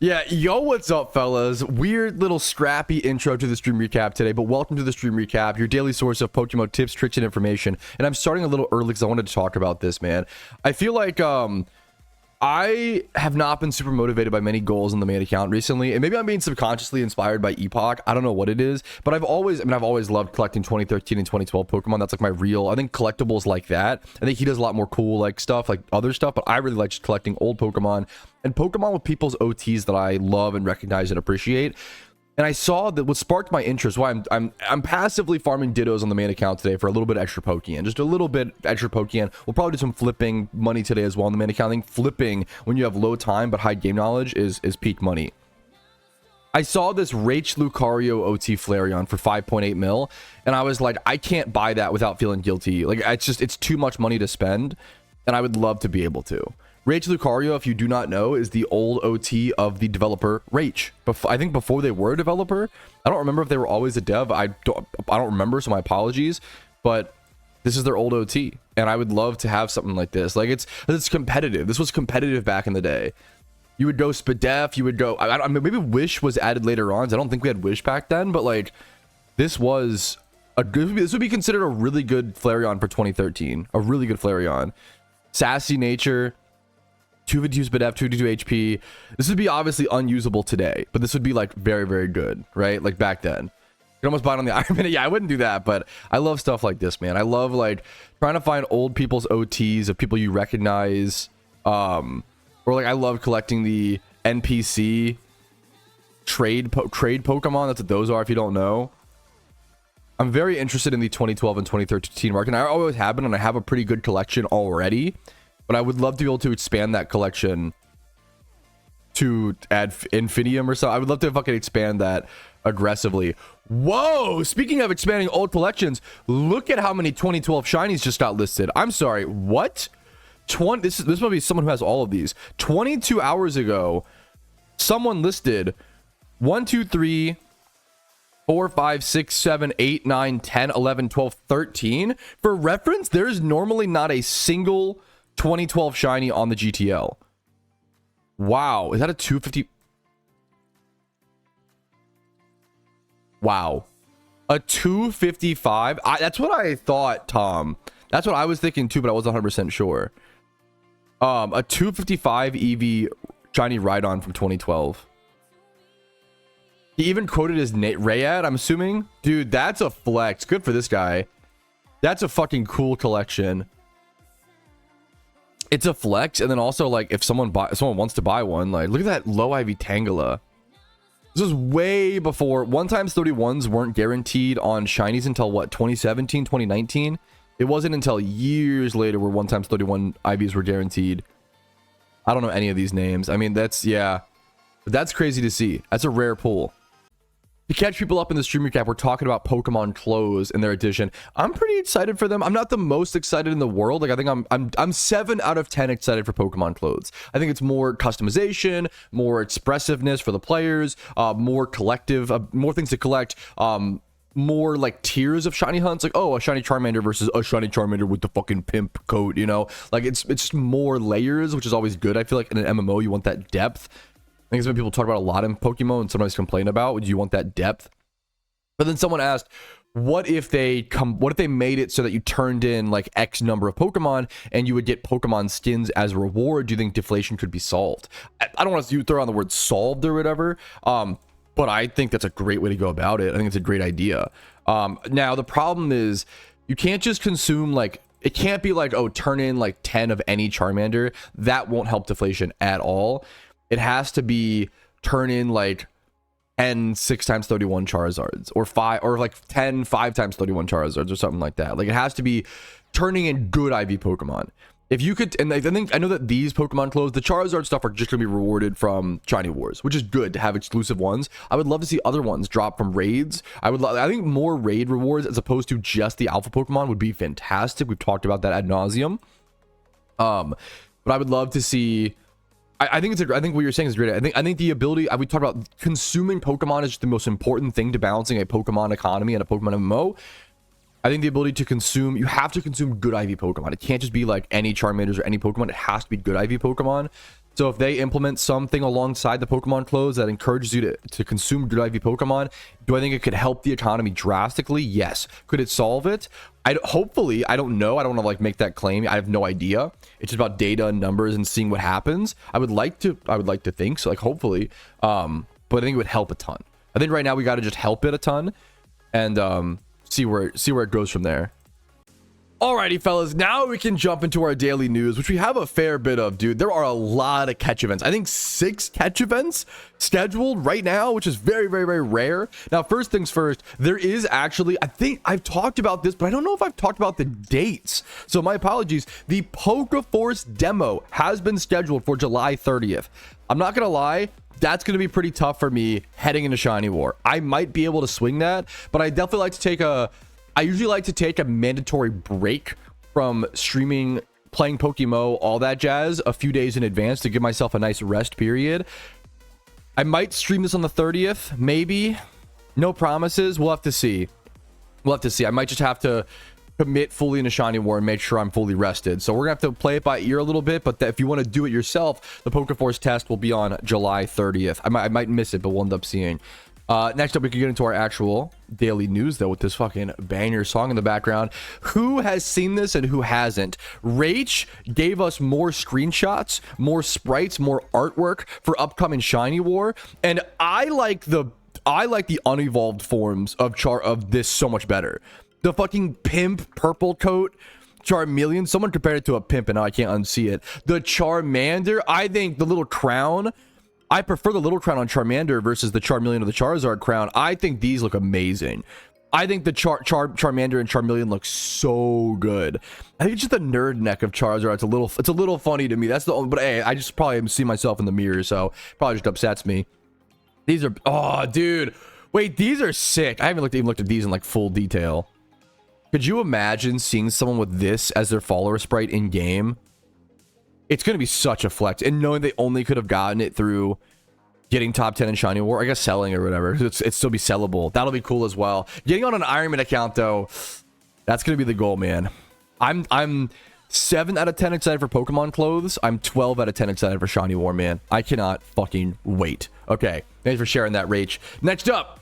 Yeah, yo, what's up, fellas? Weird little scrappy intro to the stream recap today, but welcome to the stream recap, your daily source of PokeMMO tips, tricks, and information. And I'm starting a little early because I wanted to talk about this, man. I feel like I have not been super motivated by many goals in the main account recently, and maybe I'm being subconsciously inspired by Epoch. I don't know what it is, but I've always loved collecting 2013 and 2012 Pokemon. That's like my real, I think collectibles like that. I think he does a lot more cool like stuff, like other stuff, but I really like just collecting old Pokemon and Pokemon with people's OTs that I love and recognize and appreciate. And I saw that what sparked my interest. Why I'm passively farming Dittos on the main account today for a little bit extra Pokeyen, just a little bit extra Pokeyen. We'll probably do some flipping money today as well on the main account. I think flipping when you have low time but high game knowledge is peak money. I saw this Rach Lucario OT Flareon for 5.8 mil, and I was like, I can't buy that without feeling guilty. Like it's too much money to spend, and I would love to be able to. Rach Lucario, if you do not know, is the old OT of the developer Rach. I think before they were a developer. I don't remember if they were always a dev. I don't remember, so my apologies. But this is their old OT, and I would love to have something like this. Like it's competitive. This was competitive back in the day. You would go Spadef. You would go. I mean, maybe Wish was added later on. I don't think we had Wish back then, but like this was a good. This would be considered a really good Flareon for 2013. A really good Flareon. Sassy nature. 252 Spadef, 222 HP. This would be obviously unusable today, but this would be like very, very good, right? Like back then. You can almost buy it on the Iron Man. Yeah, I wouldn't do that, but I love stuff like this, man. I love like trying to find old people's OTs of people you recognize. Or like I love collecting the NPC trade Pokemon. That's what those are if you don't know. I'm very interested in the 2012 and 2013 market. And I always have been, and I have a pretty good collection already. But I would love to be able to expand that collection to add Infinium or so. I would love to fucking expand that aggressively. Whoa! Speaking of expanding old collections, look at how many 2012 Shinies just got listed. I'm sorry, what? This must be someone who has all of these. 22 hours ago, someone listed 1, 2, 3, 4, 5, 6, 7, 8, 9, 10, 11, 12, 13. For reference, there's normally not a single 2012 shiny on the GTL. Wow, is that a 250? Wow, a 255. That's what I thought, Tom. That's what I was thinking too, but I wasn't 100% sure. A 255 EV shiny Rhydon from 2012. He even quoted his Rayad, I'm assuming. Dude, that's a flex. Good for this guy. That's a fucking cool collection. It's a flex, and then also like if someone wants to buy one, like look at that low IV Tangela. This was way before 1x31s weren't guaranteed on shinies until what, 2017, 2019. It wasn't until years later where 1x31 IVs were guaranteed. I don't know any of these names. I mean, that's, yeah, but that's crazy to see. That's a rare pull. To catch people up in the stream recap, we're talking about Pokemon clothes and their edition. I'm pretty excited for them. I'm not the most excited in the world. Like I think I'm 7 out of 10 excited for Pokemon clothes. I think it's more customization, more expressiveness for the players, more collective, more things to collect, more like tiers of shiny hunts. Like, oh, a shiny Charmander versus a shiny Charmander with the fucking pimp coat, you know? Like it's just more layers, which is always good. I feel like in an MMO, you want that depth. I think it's what people talk about a lot in Pokemon and sometimes complain about. Would you want that depth? But then someone asked, what if they made it so that you turned in like X number of Pokemon and you would get Pokemon skins as a reward? Do you think deflation could be solved? I don't want to throw on the word solved or whatever, but I think that's a great way to go about it. I think it's a great idea. Now the problem is you can't just consume like, it can't be like, oh, turn in like 10 of any Charmander. That won't help deflation at all. It has to be turn in like 10 6x31 Charizards or 5 or like 10 5x31 Charizards or something like that. Like it has to be turning in good IV Pokemon. If you could, and I know that these Pokemon clothes, the Charizard stuff are just gonna be rewarded from Shiny Wars, which is good to have exclusive ones. I would love to see other ones drop from raids. I think more raid rewards as opposed to just the alpha Pokemon would be fantastic. We've talked about that ad nauseum. But I would love to see. I think what you're saying is great. I think the ability we talked about consuming Pokemon is just the most important thing to balancing a Pokemon economy and a Pokemon MMO. I think the ability to consume, you have to consume good IV Pokemon. It can't just be like any Charmanders or any Pokemon. It has to be good IV Pokemon So if they implement something alongside the Pokemon clothes that encourages you to consume good IV Pokemon, do I think it could help the economy drastically? Yes. Could it solve it? Hopefully. I don't know. I don't want to like make that claim. I have no idea. It's just about data and numbers and seeing what happens. I would like to think so, like hopefully. But I think it would help a ton. I think right now we got to just help it a ton and see where it goes from there. Alrighty, fellas, now we can jump into our daily news, which we have a fair bit of, dude. There are a lot of catch events. I think 6 catch events scheduled right now, which is very, very, very rare. Now, first things first, there is actually, I think I've talked about this, but I don't know if I've talked about the dates. So my apologies. The PokeForce demo has been scheduled for July 30th. I'm not going to lie. That's going to be pretty tough for me heading into Shiny War. I might be able to swing that, but I definitely like to take I usually like to take a mandatory break from streaming, playing PokeMMO, all that jazz, a few days in advance to give myself a nice rest period. I might stream this on the 30th, maybe. No promises. We'll have to see. I might just have to commit fully into Shiny War and make sure I'm fully rested. So we're gonna have to play it by ear a little bit, but if you want to do it yourself, the PokeForce test will be on July 30th. I might miss it, but we'll end up seeing. Next up, we can get into our actual daily news, though, with this fucking banger song in the background. Who has seen this and who hasn't? Rach gave us more screenshots, more sprites, more artwork for upcoming Shiny War, and I like the unevolved forms of this so much better. The fucking pimp purple coat Charmeleon, someone compared it to a pimp, and now I can't unsee it. The Charmander, I think the little crown. I prefer the little crown on Charmander versus the Charmeleon or the Charizard crown. I think these look amazing. I think the Charmander and Charmeleon look so good. I think it's just the nerd neck of Charizard. It's a little funny to me. That's the only, but hey, I just probably see myself in the mirror, so probably just upsets me. These are, oh, dude. Wait, these are sick. I haven't even looked at these in like full detail. Could you imagine seeing someone with this as their follower sprite in game? It's going to be such a flex. And knowing they only could have gotten it through getting top 10 in Shiny War, I guess selling or whatever. It's still be sellable. That'll be cool as well. Getting on an Ironman account, though, that's going to be the goal, man. I'm 7 out of 10 excited for Pokemon clothes. I'm 12 out of 10 excited for Shiny War, man. I cannot fucking wait. Okay. Thanks for sharing that, Rach. Next up,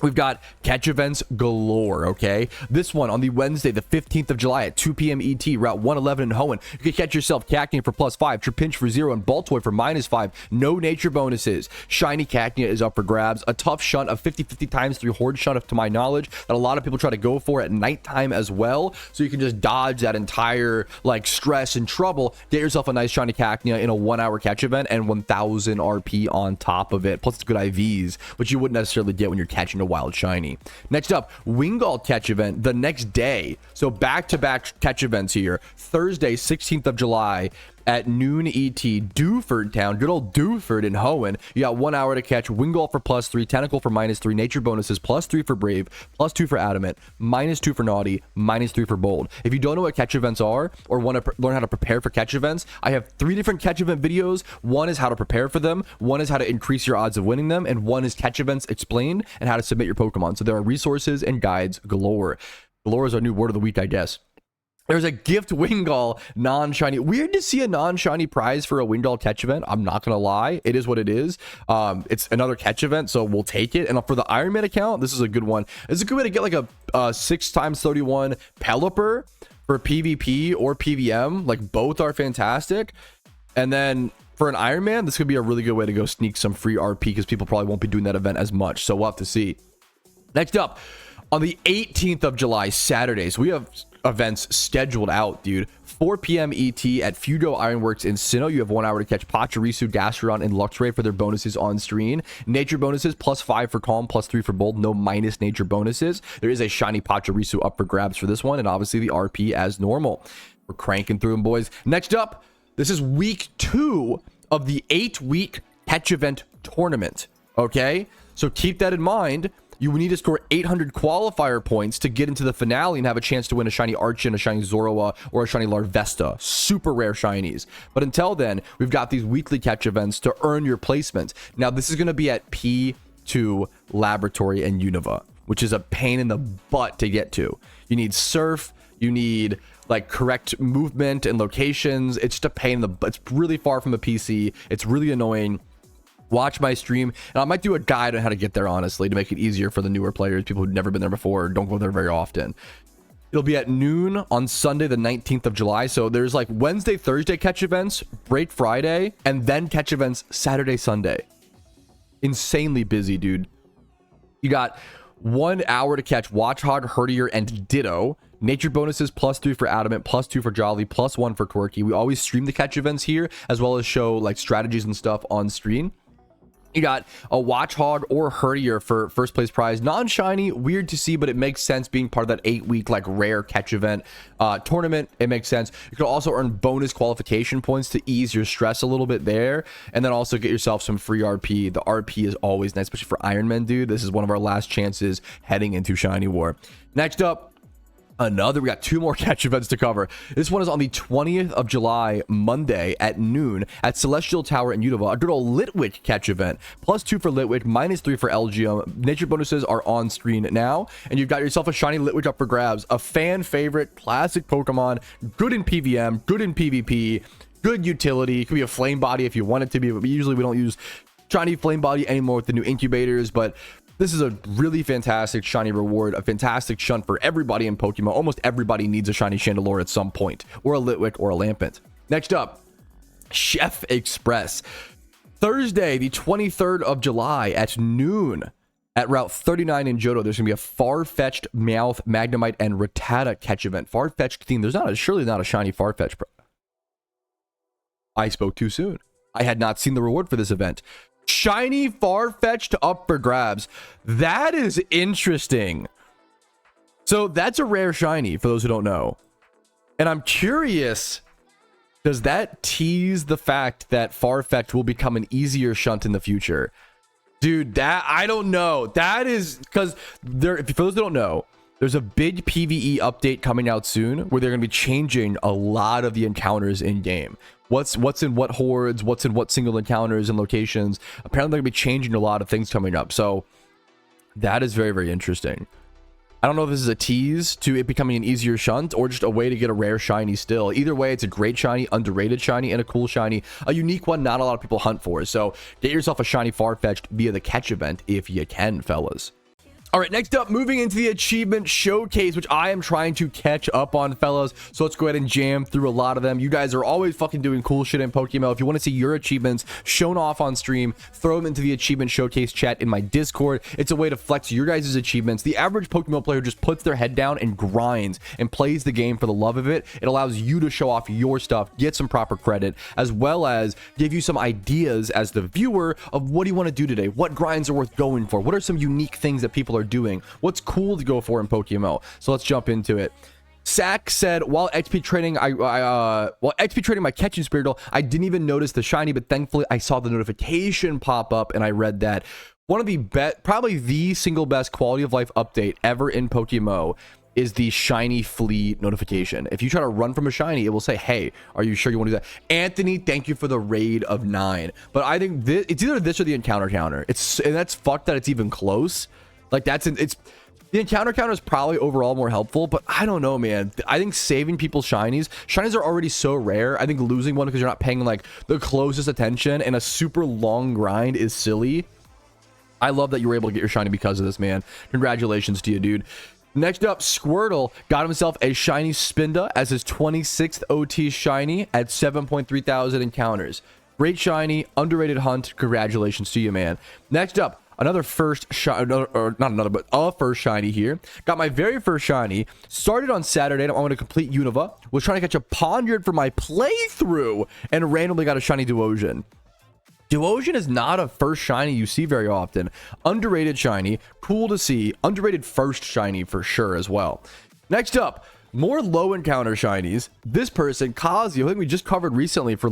we've got catch events galore, okay? This one on the Wednesday, the 15th of July at 2 p.m. ET, Route 111 in Hoenn. You can catch yourself Cacnea for +5, Trapinch for 0, and Baltoy for -5. No nature bonuses. Shiny Cacnea is up for grabs. A tough shunt of 50/50 ×3 Horde shunt, to my knowledge, that a lot of people try to go for at nighttime as well. So you can just dodge that entire like stress and trouble. Get yourself a nice Shiny Cacnea in a 1-hour catch event and 1000 RP on top of it. Plus it's good IVs, which you wouldn't necessarily get when you're catching a wild shiny. Next up, Wingull catch event the next day. So back-to-back catch events here. Thursday, 16th of July at noon ET, Dewford Town, good old Dewford in Hoenn. You got 1 hour to catch Wingull for +3, Tentacle for -3, nature bonuses +3 for Brave, +2 for Adamant, -2 for Naughty, -3 for Bold. If you don't know what catch events are or want to learn how to prepare for catch events, I have 3 different catch event videos. One is how to prepare for them, one is how to increase your odds of winning them, and one is catch events explained and how to submit your Pokemon. So there are resources and guides galore. Galore is our new word of the week, I guess. There's a gift Wingull non-shiny. Weird to see a non-shiny prize for a Wingull catch event. I'm not going to lie. It is what it is. It's another catch event, so we'll take it. And for the Ironman account, this is a good one. It's a good way to get like a 6 × 31 Pelipper for PvP or PVM. Like both are fantastic. And then for an Ironman, this could be a really good way to go sneak some free RP because people probably won't be doing that event as much. So we'll have to see. Next up, on the 18th of July, Saturday, so we have events scheduled out, dude. 4 p.m. ET at Fugo Ironworks in Sinnoh. You have 1 hour to catch Pachirisu, Gastrodon, and Luxray for their bonuses on screen. Nature bonuses +5 for Calm, +3 for Bold. No minus nature bonuses. There is a shiny Pachirisu up for grabs for this one, and obviously the RP as normal. We're cranking through them, boys. Next up, this is week 2 of the 8-week catch event tournament. Okay, so keep that in mind. You need to score 800 qualifier points to get into the finale and have a chance to win a shiny Archon, a shiny Zoroa, or a shiny Larvesta. Super rare shinies. But until then, we've got these weekly catch events to earn your placement. Now, this is going to be at P2 Laboratory and Unova, which is a pain in the butt to get to. You need Surf, You need like correct movement and locations. It's just a pain in the butt. It's really far from the PC. It's really annoying. Watch my stream, and I might do a guide on how to get there, honestly, to make it easier for the newer players, people who've never been there before, don't go there very often. It'll be at noon on Sunday, the 19th of July. So there's like Wednesday, Thursday catch events, break Friday, and then catch events Saturday, Sunday. Insanely busy, dude. You got 1 hour to catch Watchog, Herdier, and Ditto. Nature bonuses +3 for Adamant, +2 for Jolly, +1 for Quirky. We always stream the catch events here, as well as show like strategies and stuff on stream. You got a Watchog or Herdier for first place prize. Non-shiny, weird to see, but it makes sense being part of that 8-week like rare catch event tournament. It makes sense. You could also earn bonus qualification points to ease your stress a little bit there, and then also get yourself some free RP. The RP is always nice, especially for Iron Man, dude. This is one of our last chances heading into Shiny War. Next up, we got 2 more catch events to cover. This one is on the 20th of July, Monday at noon at Celestial Tower in Unova. A good old Litwick catch event. +2 for Litwick, -3 for LGM. Nature bonuses are on screen now, and you've got yourself a shiny Litwick up for grabs. A fan favorite, classic Pokemon, good in PVM, good in PvP, good utility. It could be a flame body if you want it to be, but usually we don't use shiny flame body anymore with the new incubators, but this is a really fantastic shiny reward, a fantastic shunt for everybody in Pokemon. Almost everybody needs a shiny Chandelure at some point, or a Litwick, or a Lampent. Next up, Chef Express. Thursday, the 23rd of July at noon at Route 39 in Johto, there's going to be a Farfetch'd, Meowth, Magnemite, and Rattata catch event. Farfetch'd theme. There's surely not a shiny Farfetch'd. I spoke too soon. I had not seen the reward for this event. Shiny Farfetch'd up for grabs. That is interesting. So that's a rare shiny for those who don't know. And I'm curious, does that tease the fact that Farfetch'd will become an easier shunt in the future? Dude, that I don't know. That is because for those who don't know, there's a big PvE update coming out soon where they're going to be changing a lot of the encounters in game. What's in what hordes, what's in what single encounters and locations. Apparently they're going to be changing a lot of things coming up. So that is very, very interesting. I don't know if this is a tease to it becoming an easier shunt or just a way to get a rare shiny still. Either way, it's a great shiny, underrated shiny, and a cool shiny. A unique one not a lot of people hunt for. So get yourself a shiny Farfetch'd via the catch event if you can, fellas. All right, next up, moving into the achievement showcase, which I am trying to catch up on, fellas. So let's go ahead and jam through a lot of them. You guys are always fucking doing cool shit in PokeMMO. If you want to see your achievements shown off on stream, throw them into the achievement showcase chat in my Discord. It's a way to flex your guys' achievements. The average PokeMMO player just puts their head down and grinds and plays the game for the love of it. It allows you to show off your stuff, get some proper credit, as well as give you some ideas as the viewer of what do you want to do today? What grinds are worth going for? What are some unique things that people are doing? What's cool to go for in PokeMMO? So let's jump into it. Sack said, while XP trading my catching Spirital, I didn't even notice the shiny, but thankfully I saw the notification pop up and I read that. One of the probably the single best quality of life update ever in PokeMMO is the shiny flea notification. If you try to run from a shiny, it will say, hey, are you sure you want to do that? Anthony, thank you for the raid of 9. But I think it's either this or the encounter counter. And that's fucked that it's even close. Like the encounter counter is probably overall more helpful, but I don't know, man. I think saving people shinies are already so rare. I think losing one because you're not paying like the closest attention and a super long grind is silly. I love that you were able to get your shiny because of this, man. Congratulations to you, dude. Next up, Squirtle got himself a shiny Spinda as his 26th OT shiny at 7.3 thousand encounters. Great shiny, underrated hunt. Congratulations to you, man. Next up, a first shiny here. Got my very first shiny. Started on Saturday. I'm going to complete Unova. Was trying to catch a Pondard for my playthrough and randomly got a shiny Duosion. Duosion is not a first shiny you see very often. Underrated shiny. Cool to see. Underrated first shiny for sure as well. Next up, more low encounter shinies. This person, Kazuya, I think we just covered recently for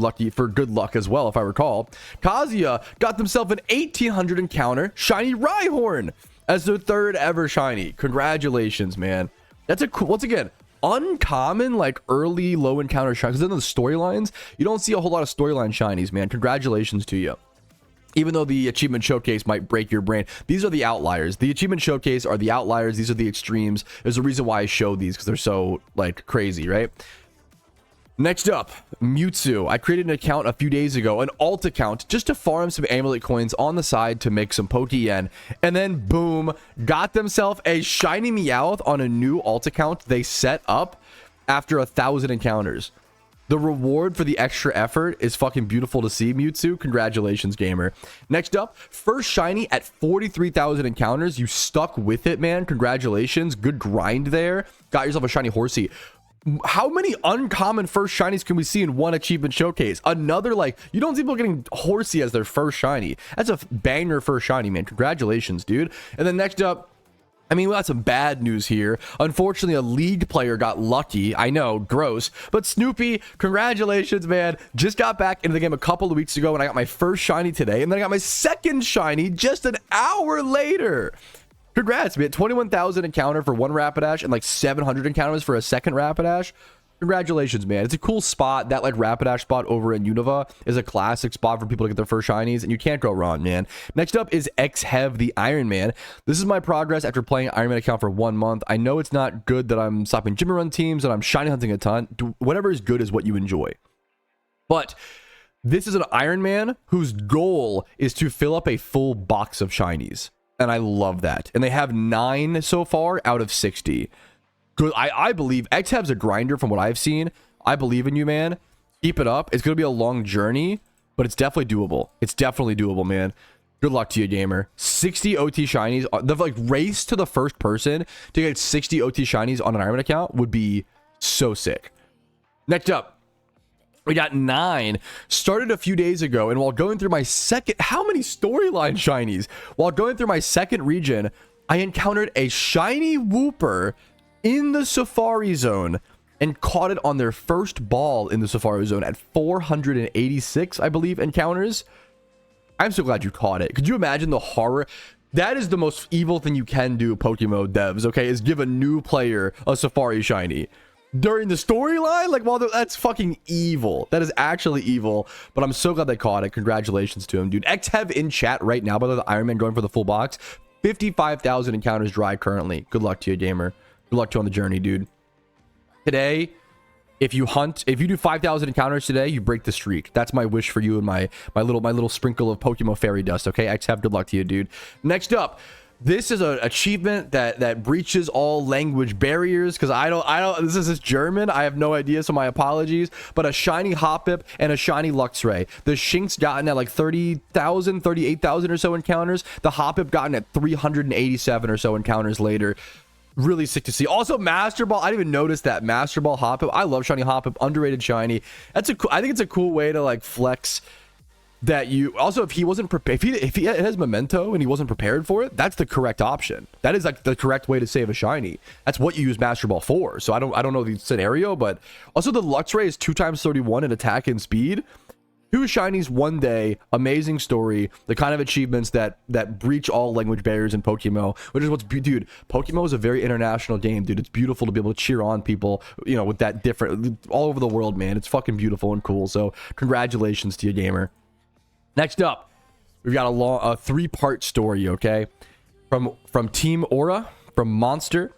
good luck as well, if I recall. Kazuya got themselves an 1800 encounter shiny Rhyhorn as their 3rd ever shiny. Congratulations, man. That's a cool, once again, uncommon like early low encounter shinies. Because in the storylines, you don't see a whole lot of storyline shinies, man. Congratulations to you. Even though the achievement showcase might break your brain, these are the outliers. The achievement showcase are the outliers. These are the extremes. There's a reason why I show these, because they're so like crazy, right? Next up, Mewtwo. I created an account a few days ago, an alt account, just to farm some amulet coins on the side to make some Pokeyen. And then boom, got themselves a shiny Meowth on a new alt account they set up after 1,000 encounters. The reward for the extra effort is fucking beautiful to see, Mewtwo. Congratulations, gamer. Next up, first shiny at 43,000 encounters. You stuck with it, man. Congratulations. Good grind there. Got yourself a shiny Horsey. How many uncommon first shinies can we see in one achievement showcase? Another, like, you don't see people getting Horsey as their first shiny. That's a banger first shiny, man. Congratulations, dude. And then next up, I mean, we got some bad news here. Unfortunately, a League player got lucky. I know, gross. But Snoopy, congratulations, man. Just got back into the game a couple of weeks ago, and I got my first shiny today. And then I got my second shiny just an hour later. Congrats, man. 21,000 encounter for one Rapidash and like 700 encounters for a second Rapidash. Congratulations, man. It's a cool spot. That like Rapidash spot over in Unova is a classic spot for people to get their first shinies, and you can't go wrong, man. Next up is Xhev the Iron Man. This is my progress after playing Iron Man account for 1 month. I know it's not good that I'm stopping gym run teams and I'm shiny hunting a ton. Whatever is good is what you enjoy. But this is an Iron Man whose goal is to fill up a full box of shinies. And I love that. And they have 9 so far out of 60. Good. I believe Xhev's a grinder from what I've seen. I believe in you, man. Keep it up. It's going to be a long journey, but it's definitely doable. It's definitely doable, man. Good luck to you, gamer. 60 OT shinies. The like race to the first person to get 60 OT shinies on an Iron Man account would be so sick. Next up, we got 9. Started a few days ago, and while going through my second... How many storyline shinies? While going through my second region, I encountered a shiny Wooper in the Safari Zone and caught it on their first ball in the Safari Zone at 486, I believe, encounters. I'm so glad you caught it. Could you imagine the horror? That is the most evil thing you can do, PokeMMO devs, okay, is give a new player a Safari shiny during the storyline. Like, well, that's fucking evil. That is actually evil, but I'm so glad they caught it. Congratulations to him, dude. Xhev in chat right now, by the way, the Iron Man going for the full box. 55,000 encounters dry currently. Good luck to you, gamer. Good luck to you on the journey, dude. Today, if you do 5,000 encounters today, you break the streak. That's my wish for you and my little sprinkle of Pokemon fairy dust. Okay, Xhev, good luck to you, dude. Next up, this is an achievement that breaches all language barriers, because I don't. This is German. I have no idea, so my apologies. But a shiny Hoppip and a shiny Luxray. The Shink's gotten at like 30,000, 38,000 or so encounters. The Hoppip gotten at 387 or so encounters later. Really sick to see. Also, Master Ball. I didn't even notice that Master Ball Hoppip. I love shiny Hoppip. Underrated shiny. That's a cool. I think it's a cool way to like flex that you. Also, if he wasn't prepared, if he has Memento and he wasn't prepared for it, that's the correct option. That is like the correct way to save a shiny. That's what you use Master Ball for. So I don't know the scenario, but also the Luxray is 2 times 31 in attack and speed. 2 shinies one day, amazing story. The kind of achievements that breach all language barriers in PokeMMO, which is dude. PokeMMO is a very international game, dude. It's beautiful to be able to cheer on people, you know, with that different all over the world, man. It's fucking beautiful and cool. So congratulations to you, gamer. Next up, we've got a 3-part story, okay, from Team Aura, from Monster.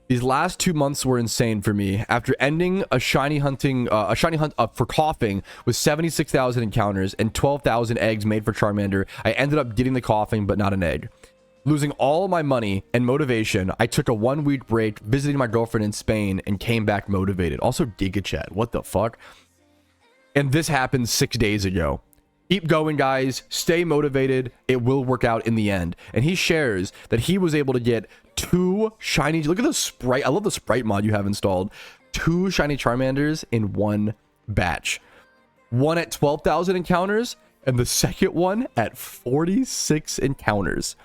These last 2 months were insane for me. After ending a shiny hunt for coughing with 76,000 encounters and 12,000 eggs made for Charmander, I ended up getting the coughing but not an egg. Losing all my money and motivation, I took a 1-week break, visiting my girlfriend in Spain, and came back motivated. Also, Giga Chat, what the fuck? And this happened 6 days ago. Keep going, guys. Stay motivated. It will work out in the end. And he shares that he was able to get 2 shiny... Look at the Sprite. I love the Sprite mod you have installed. 2 shiny Charmanders in one batch. One at 12,000 encounters, and the second one at 46 encounters.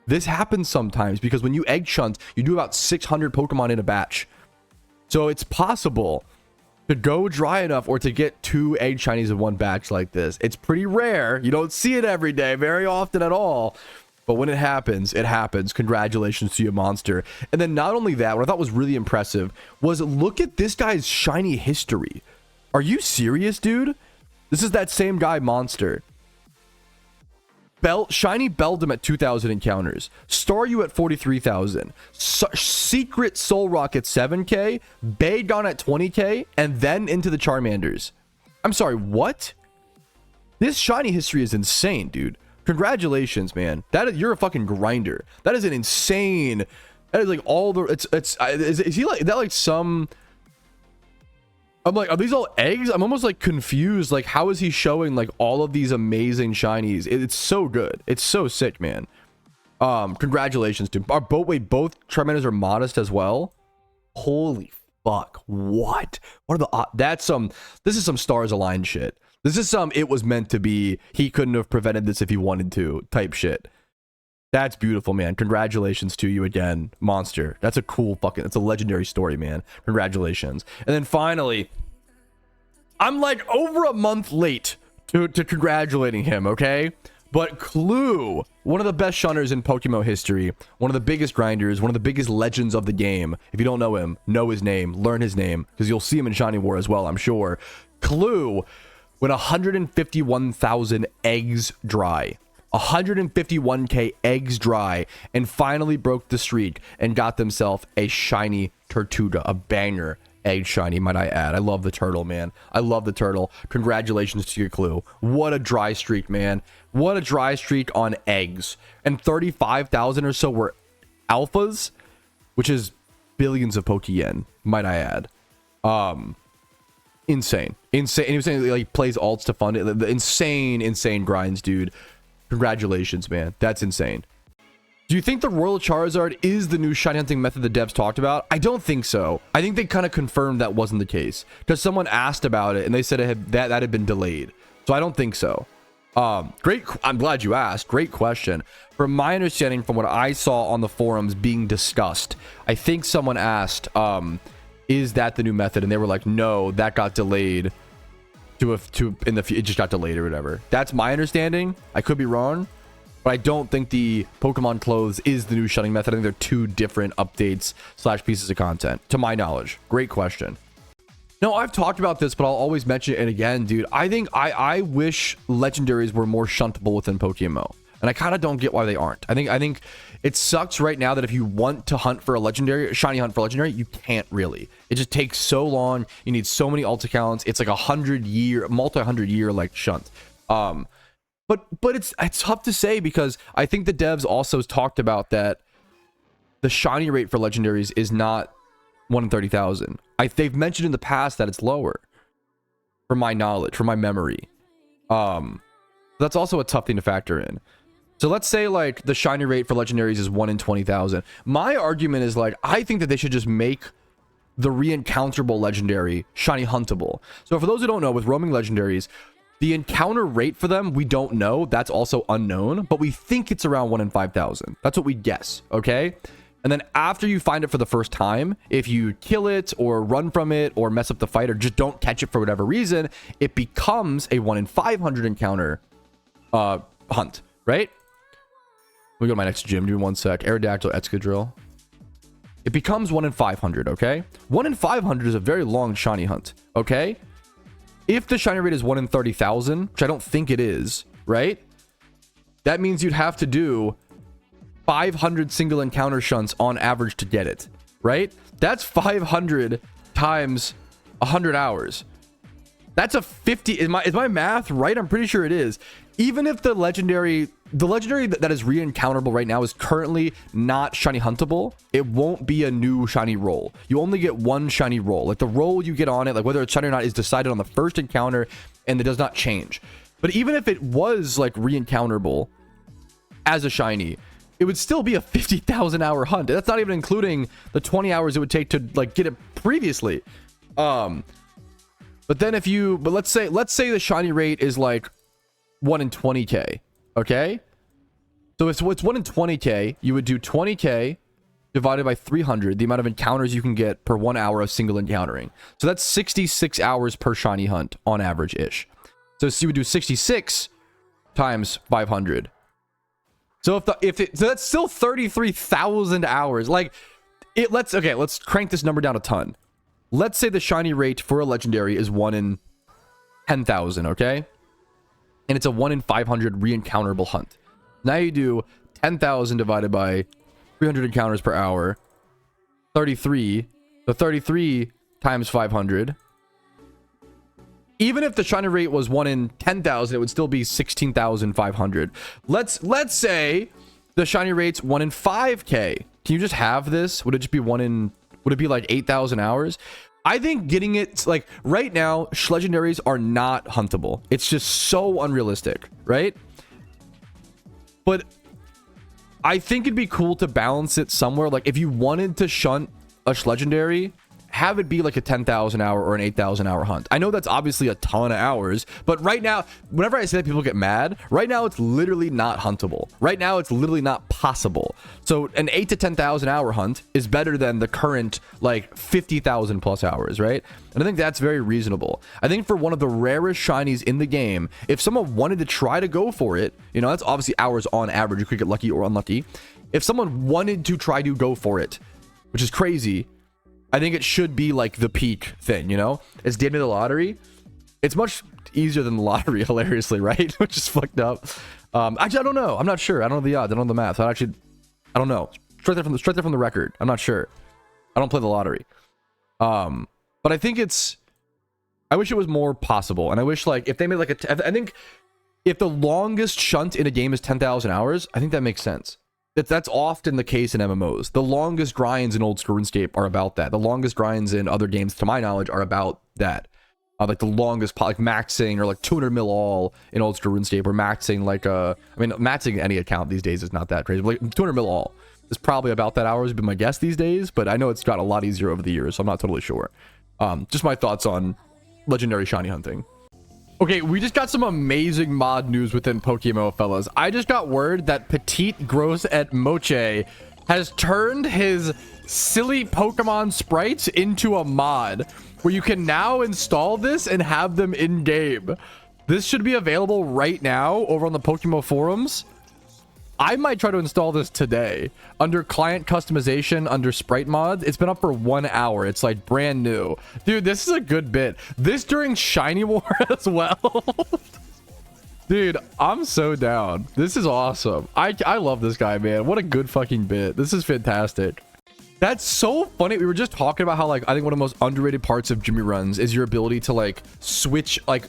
This happens sometimes because when you egg shunt, you do about 600 Pokemon in a batch. So it's possible to go dry enough or to get 2 egg shinies in one batch like this. It's pretty rare. You don't see it every day, very often at all. But when it happens, it happens. Congratulations to you, Monster. And then not only that, what I thought was really impressive was look at this guy's shiny history. Are you serious, dude? This is that same guy, Monster. Shiny Beldum at 2,000 encounters. Staryu at 43,000. Secret Soul Rock at 7k. Bagon at 20k. And then into the Charmanders. I'm sorry, what? This shiny history is insane, dude. Congratulations, man. You're a fucking grinder. That is an insane. That is like all the. Is he like that? Like some. I'm like, are these all eggs? I'm almost like confused. Like, how is he showing like all of these amazing shinies? It's so good. It's so sick, man. Congratulations, dude. Both Charmanders are modest as well. Holy fuck! What? What are the? That's some. This is some stars aligned shit. This is some. It was meant to be. He couldn't have prevented this if he wanted to. Type shit. That's beautiful, man. Congratulations to you again, Monster. That's a cool fucking, it's a legendary story, man. Congratulations. And then finally, I'm like over a month late to congratulating him, okay? But Clue, one of the best shunners in PokeMMO history, one of the biggest grinders, one of the biggest legends of the game. If you don't know him, know his name, learn his name, because you'll see him in Shiny War as well, I'm sure. Clue went 151,000 eggs dry. 151k eggs dry, and finally broke the streak and got themselves a shiny Tortuga, a banger egg shiny, might I add. I love the turtle, man. I love the turtle. Congratulations to your Clue. What a dry streak, man. What a dry streak on eggs. And 35,000 or so were alphas, which is billions of Pokeyen, might I add. Insane. And he was saying like plays alts to fund it. The insane grinds, dude. Congratulations, man. That's insane. Do you think the Royal Charizard is the new shiny hunting method the devs talked about? I don't think so. I think they kind of confirmed that wasn't the case, because someone asked about it and they said that had been delayed. So I don't think so. Great. I'm glad you asked. Great question. From my understanding, from what I saw on the forums being discussed, I think someone asked, is that the new method? And they were like, no, that got delayed. It just got delayed or whatever. That's my understanding. I could be wrong, but I don't think the Pokemon clothes is the new shunning method. I think they're two different updates / pieces of content, to my knowledge. Great question. No, I've talked about this, but I'll always mention it again, dude. I think I wish legendaries were more shuntable within PokeMMO. And I kind of don't get why they aren't. I think it sucks right now that if you want to hunt for a legendary, shiny hunt for legendary, you can't really. It just takes so long. You need so many alt accounts. It's like multi-100-year like shunt. But it's tough to say, because I think the devs also talked about that the shiny rate for legendaries is not 1 in 30,000. They've mentioned in the past that it's lower, from my knowledge, from my memory. That's also a tough thing to factor in. So let's say like the shiny rate for legendaries is 1 in 20,000. My argument is like, I think that they should just make the re-encounterable legendary shiny huntable. So for those who don't know, with roaming legendaries, the encounter rate for them, we don't know. That's also unknown, but we think it's around 1 in 5,000. That's what we guess, okay? And then after you find it for the first time, if you kill it or run from it or mess up the fight or just don't catch it for whatever reason, it becomes a 1 in 500 encounter hunt, right? Let me go to my next gym. Give me 1 sec. Aerodactyl, Excadrill. It becomes 1 in 500, okay? 1 in 500 is a very long shiny hunt, okay? If the shiny rate is 1 in 30,000, which I don't think it is, right? That means you'd have to do 500 single encounter shunts on average to get it, right? That's 500 times 100 hours. That's a 50. Is my math right? I'm pretty sure it is. Even if the legendary that is re-encounterable right now is currently not shiny huntable, it won't be a new shiny roll. You only get 1 shiny roll. Like the roll you get on it, like whether it's shiny or not, is decided on the first encounter, and it does not change. But even if it was like re-encounterable as a shiny, it would still be a 50,000 hour hunt. That's not even including the 20 hours it would take to like get it previously. But then let's say the shiny rate is like 1 in 20k. Okay, so it's 1 in 20k. You would do 20k divided by 300, the amount of encounters you can get per 1 hour of single encountering. So that's 66 hours per shiny hunt on average ish. So you would do 66 times 500. So so that's still 33,000 hours. Like let's crank this number down a ton. Let's say the shiny rate for a legendary is 1 in 10,000. Okay. And it's a 1 in 500 re-encounterable hunt. Now you do 10,000 divided by 300 encounters per hour. 33. So 33 times 500. Even if the shiny rate was 1 in 10,000, it would still be 16,500. Let's say the shiny rate's 1 in 5k. Can you just have this? Would it just be would it be like 8,000 hours? I think getting it, like, right now, legendaries are not huntable. It's just so unrealistic, right? But I think it'd be cool to balance it somewhere. Like, if you wanted to shunt a legendary, have it be like a 10,000 hour or an 8,000 hour hunt. I know that's obviously a ton of hours, but right now, whenever I say that, people get mad. Right now, it's literally not huntable. Right now, it's literally not possible. So an 8 to 10,000 hour hunt is better than the current like 50,000 plus hours, right? And I think that's very reasonable. I think for one of the rarest shinies in the game, if someone wanted to try to go for it, you know, that's obviously hours on average. You could get lucky or unlucky. If someone wanted to try to go for it, which is crazy, I think it should be like the peak thing, you know? It's the end of the lottery. It's much easier than the lottery, hilariously, right? Which is fucked up. Actually, I don't know. I'm not sure. I don't know the odds. I don't know the math. I don't know. Straight there from the record. I'm not sure. I don't play the lottery. But I think I wish it was more possible. And I wish, like, if they made like I think if the longest shunt in a game is 10,000 hours, I think that makes sense. That's often the case in MMOs. The longest grinds in old school RuneScape are about that. The longest grinds in other games, to my knowledge, are about that. Like the longest, like maxing or like 200 mil all in old school RuneScape, or maxing like I mean, maxing any account these days is not that crazy. But like 200 mil all is probably about that hours, would be my guess these days. But I know it's gotten a lot easier over the years, so I'm not totally sure. Just my thoughts on legendary shiny hunting. Okay, we just got some amazing mod news within PokeMMO, fellas. I just got word that Petite Gross et Moche has turned his silly Pokemon sprites into a mod where you can now install this and have them in game. This should be available right now over on the PokeMMO forums. I might try to install this today under client customization, under sprite mods. It's been up for 1 hour. It's like brand new. Dude, this is a good bit. This during Shiny War as well. Dude, I'm so down. This is awesome. I love this guy, man. What a good fucking bit. This is fantastic. That's so funny. We were just talking about how, like, I think one of the most underrated parts of Jimmy runs is your ability to, like, switch, like,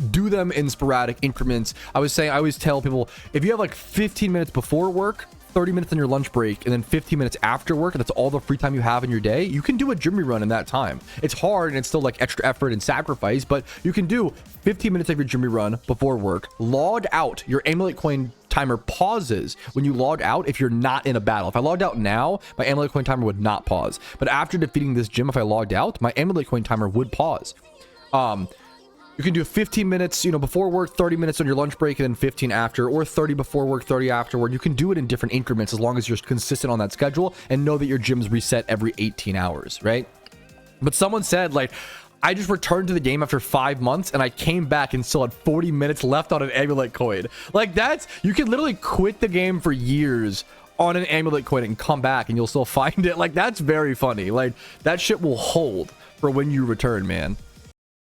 do them in sporadic increments. I was saying, I always tell people, if you have like 15 minutes before work, 30 minutes on your lunch break, and then 15 minutes after work, and that's all the free time you have in your day, you can do a Jimmy run in that time. It's hard and it's still like extra effort and sacrifice, but you can do 15 minutes of your Jimmy run before work, log out. Your amulet coin timer pauses when you log out if you're not in a battle. If I logged out now, my amulet coin timer would not pause. But after defeating this gym, if I logged out, my amulet coin timer would pause. You can do 15 minutes, you know, before work, 30 minutes on your lunch break, and then 15 after, or 30 before work, 30 afterward. You can do it in different increments as long as you're consistent on that schedule and know that your gyms reset every 18 hours, right? But someone said, like, I just returned to the game after 5 months and I came back and still had 40 minutes left on an amulet coin. Like, that's, you can literally quit the game for years on an amulet coin and come back and you'll still find it. Like, that's very funny. Like, that shit will hold for when you return, man.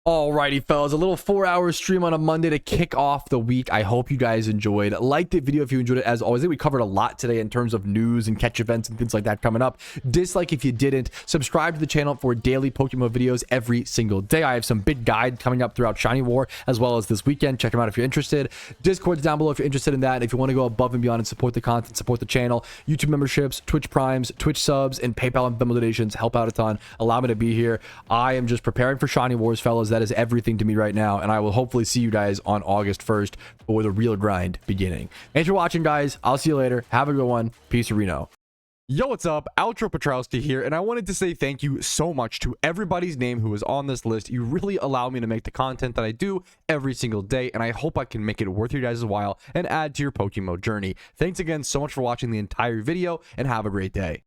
Alrighty, fellas, a little 4-hour stream on a Monday to kick off the week. I hope you guys enjoyed. Like the video if you enjoyed it. As always, I think we covered a lot today in terms of news and catch events and things like that coming up. Dislike if you didn't. Subscribe to the channel for daily PokeMMO videos every single day. I have some big guides coming up throughout Shiny War as well as this weekend. Check them out if you're interested. Discord's down below if you're interested in that. If you want to go above and beyond and support the content, support the channel, YouTube memberships, Twitch Primes, Twitch subs, and PayPal and Venmo donations help out a ton. Allow me to be here. I am just preparing for Shiny Wars, fellas. That is everything to me right now, and I will hopefully see you guys on August 1st for the real grind beginning. Thanks for watching, guys. I'll see you later. Have a good one. Peace, Reno. Yo, what's up? Outro Patrouski here, and I wanted to say thank you so much to everybody's name who is on this list. You really allow me to make the content that I do every single day, and I hope I can make it worth your guys' while and add to your PokeMMO journey. Thanks again so much for watching the entire video, and have a great day.